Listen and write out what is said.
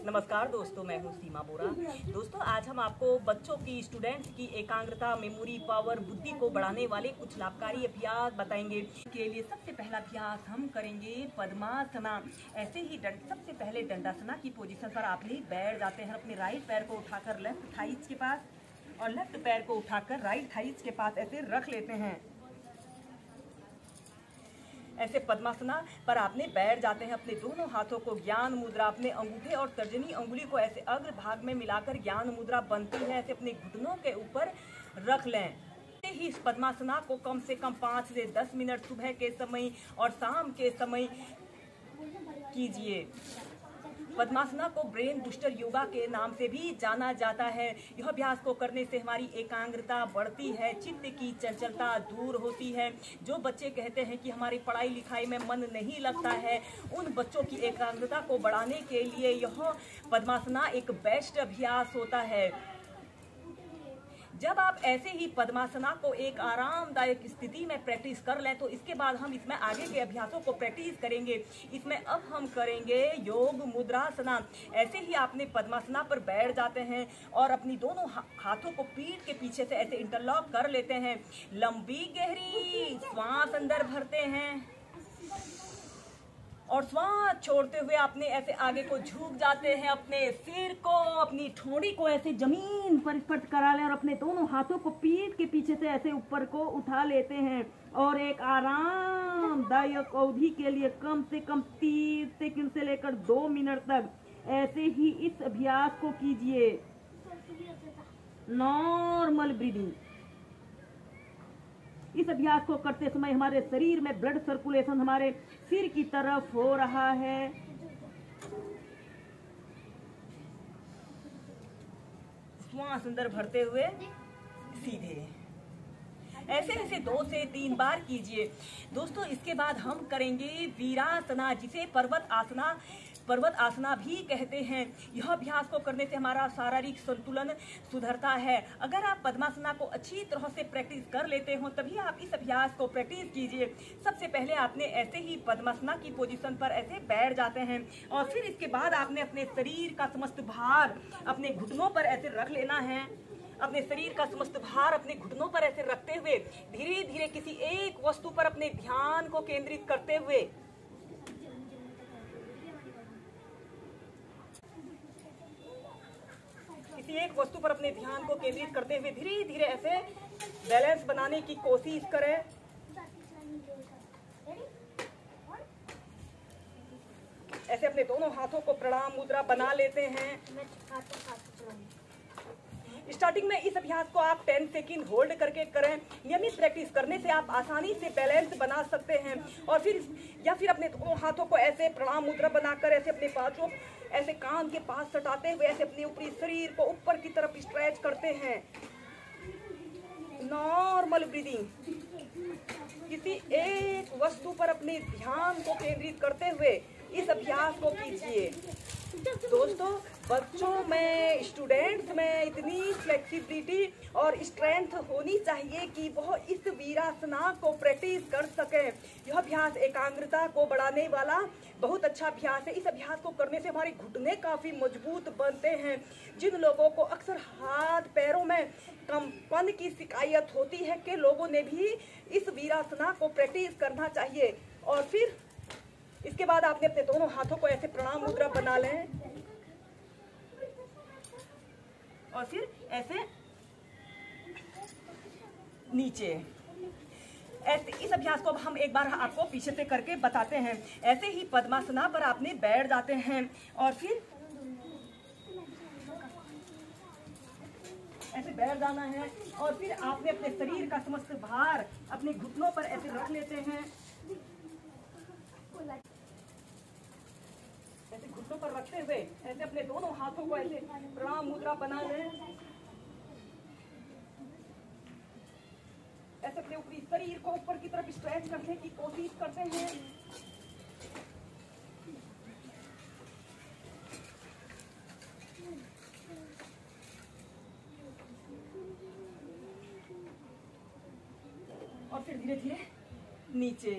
नमस्कार दोस्तों, मैं हूँ सीमा बोरा। दोस्तों, आज हम आपको बच्चों की, स्टूडेंट्स की एकाग्रता, मेमोरी पावर, बुद्धि को बढ़ाने वाले कुछ लाभकारी अभ्यास बताएंगे। के लिए सबसे पहला अभ्यास हम करेंगे पद्मासना। ऐसे ही सबसे पहले दंडासना की पोजीशन पर आपने बैठ जाते हैं। अपने राइट पैर को उठाकर लेफ्ट थाइज के पास और लेफ्ट पैर को उठाकर राइट थाइज के पास ऐसे रख लेते हैं। ऐसे पद्मासना पर आपने बैठ जाते हैं। अपने दोनों हाथों को ज्ञान मुद्रा, अपने अंगूठे और तर्जनी अंगुली को ऐसे अग्र भाग में मिलाकर ज्ञान मुद्रा बनती है, ऐसे अपने घुटनों के ऊपर रख लें। ही इस पद्मासना को कम से कम 5 से 10 मिनट सुबह के समय और शाम के समय कीजिए। पद्मासना को ब्रेन बूस्टर योगा के नाम से भी जाना जाता है। यह अभ्यास को करने से हमारी एकाग्रता बढ़ती है, चित्त की चंचलता दूर होती है। जो बच्चे कहते हैं कि हमारी पढ़ाई लिखाई में मन नहीं लगता है, उन बच्चों की एकाग्रता को बढ़ाने के लिए यह पद्मासना एक बेस्ट अभ्यास होता है। जब आप ऐसे ही पद्मासना को एक आरामदायक स्थिति में प्रैक्टिस कर लें तो इसके बाद हम इसमें आगे के अभ्यासों को प्रैक्टिस करेंगे। इसमें अब हम करेंगे योग मुद्रासना। ऐसे ही आपने पद्मासना पर बैठ जाते हैं और अपनी दोनों हाथों को पीठ के पीछे से ऐसे इंटरलॉक कर लेते हैं। लंबी गहरी श्वास अंदर भरते हैं और श्वास छोड़ते हुए आपने ऐसे आगे को झुक जाते हैं। अपने सिर को, अपनी ठोड़ी को ऐसे जमीन पर स्पर्श करा लें और अपने दोनों हाथों को पीठ के पीछे से ऐसे ऊपर को उठा लेते हैं और एक आरामदायक अवधि के लिए कम से कम 30 सेकंड से लेकर 2 मिनट तक ऐसे ही इस अभ्यास को कीजिए। Normal breathing. इस अभ्यास को करते समय हमारे शरीर में ब्लड सर्कुलेशन हमारे सिर की तरफ हो रहा है। श्वास अंदर भरते हुए सीधे ऐसे 2 से 3 बार कीजिए। दोस्तों, इसके बाद हम करेंगे वीरासना, जिसे पर्वत आसना भी कहते हैं। यह अभ्यास को करने से हमारा शारीरिक संतुलन सुधरता है। अगर आप पद्मासना को अच्छी तरह से प्रैक्टिस कर लेते हो तभी आप इस अभ्यास को प्रैक्टिस कीजिए। सबसे पहले आपने ऐसे ही पद्मासना की पोजीशन पर ऐसे बैठ जाते हैं और फिर इसके बाद आपने अपने शरीर का समस्त भार अपने घुटनों पर ऐसे रख लेना है। अपने शरीर का समस्त भार अपने घुटनों पर ऐसे रखते हुए धीरे धीरे किसी एक वस्तु पर अपने ध्यान को केंद्रित करते हुए धीरे धीरे ऐसे बैलेंस बनाने की कोशिश करें। ऐसे अपने दोनों हाथों को प्रणाम मुद्रा बना लेते हैं। स्टार्टिंग में इस अभ्यास को आप 10 सेकंड होल्ड करके करें। नियमित प्रैक्टिस करने से आप आसानी से बैलेंस बना सकते हैं और फिर अपने दोनों हाथों को ऐसे प्रणाम मुद्रा बनाकर ऐसे अपने पांचों ऐसे कान के पास सटाते हुए ऐसे अपने ऊपरी शरीर को ऊपर की तरफ स्ट्रेच करते हैं। Normal breathing. किसी एक वस्तु पर अपने ध्यान को केंद्रित करते हुए इस अभ्यास को कीजिए। दोस्तों, बच्चों में, स्टूडेंट्स में इतनी फ्लेक्सिबिलिटी और स्ट्रेंथ होनी चाहिए कि वह इस वीरासना को प्रैक्टिस कर सकें। यह अभ्यास एकाग्रता को बढ़ाने वाला बहुत अच्छा अभ्यास है। इस अभ्यास को करने से हमारे घुटने काफी मजबूत बनते हैं। जिन लोगों को अक्सर हाथ पैरों में कंपन की शिकायत होती है के लोगों ने भी इस वीरासना को प्रैक्टिस करना चाहिए। और फिर इसके बाद आपने अपने दोनों हाथों को ऐसे प्रणाम मुद्रा बना लें और फिर ऐसे नीचे। ऐसे इस अभ्यास को हम एक बार आपको पीछे से करके बताते हैं। ऐसे ही पद्मासना पर आपने बैठ जाते हैं और फिर ऐसे बैठ जाना है और फिर आपने अपने शरीर का समस्त भार अपने घुटनों पर ऐसे रख लेते हैं। ऐसे घुटनों पर रखते हुए ऐसे अपने दोनों हाथों को ऐसे प्रणाम मुद्रा बना लें। ऐसे अपने ऊपरी शरीर को ऊपर की तरफ स्ट्रेच करने की कोशिश करते हैं। और फिर धीरे धीरे नीचे।